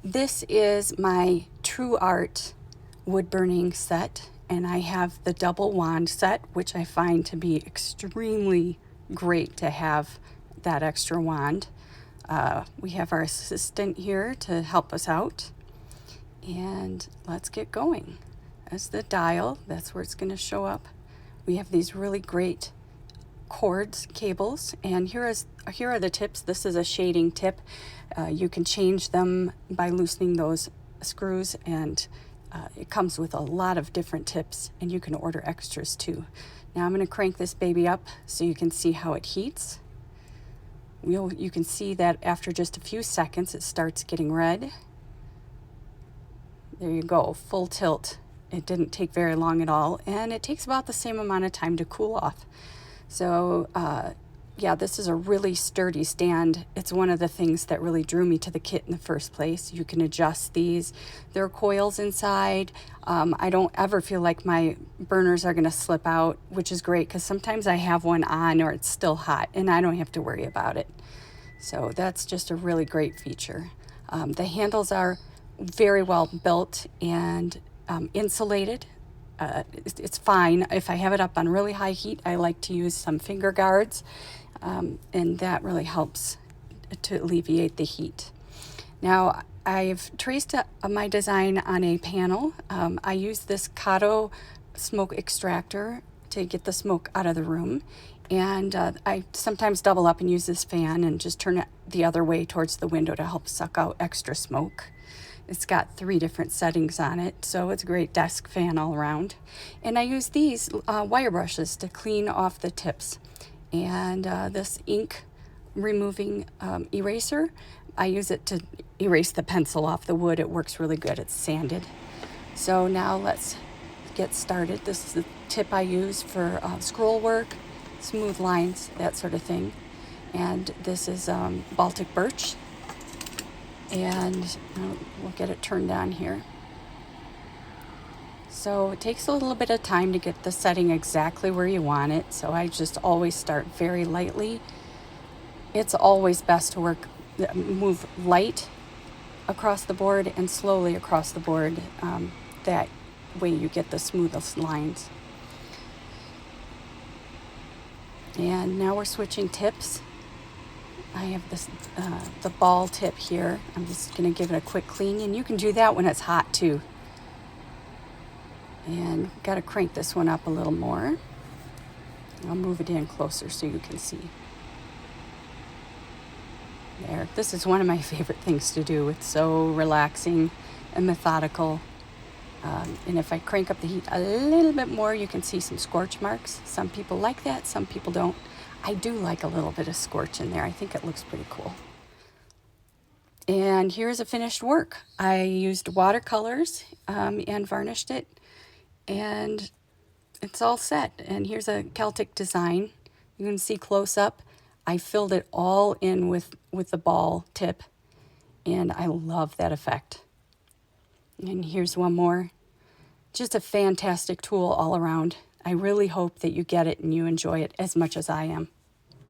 This is my Truart wood burning set, and I have the double wand set, which I find to be extremely great to have that extra wand. We have our assistant here to help us out, and let's get going. That's the dial, that's where it's going to show up. We have these really great cords, cables, and here are the tips. This is a shading tip. You can change them by loosening those screws, and it comes with a lot of different tips, and you can order extras too. Now I'm going to crank this baby up so you can see how it heats. You can see that after just a few seconds it starts getting red. There you go, full tilt. It didn't take very long at all, and it takes about the same amount of time to cool off. So yeah, this is a really sturdy stand. It's one of the things that really drew me to the kit in the first place. You can adjust these. There are coils inside. I don't ever feel like my burners are going to slip out, which is great because sometimes I have one on or it's still hot and I don't have to worry about it. So that's just a really great feature. The handles are very well built and insulated. It's fine. If I have it up on really high heat, I like to use some finger guards, and that really helps to alleviate the heat. Now, I've traced my design on a panel. I use this Kato smoke extractor to get the smoke out of the room, and I sometimes double up and use this fan and just turn it the other way towards the window to help suck out extra smoke. It's got 3 different settings on it, so it's a great desk fan all around. And I use these wire brushes to clean off the tips. And this ink removing eraser, I use it to erase the pencil off the wood. It works really good. It's sanded. So now let's get started. This is the tip I use for scroll work, smooth lines, that sort of thing. And this is Baltic birch. And we'll get it turned on here. So it takes a little bit of time to get the setting exactly where you want it, so I just always start very lightly. It's always best to move light across the board and slowly across the board. That way you get the smoothest lines. And now we're switching tips. I have this the ball tip here. I'm just going to give it a quick clean, and you can do that when it's hot too. And got to crank this one up a little more. I'll move it in closer so you can see. There. This is one of my favorite things to do. It's so relaxing and methodical. And if I crank up the heat a little bit more, you can see some scorch marks. Some people like that, some people don't. I do like a little bit of scorch in there. I think it looks pretty cool. And here's a finished work. I used watercolors and varnished it, and it's all set. And here's a Celtic design. You can see close up. I filled it all in with the ball tip, and I love that effect. And here's one more. Just a fantastic tool all around. I really hope that you get it and you enjoy it as much as I am.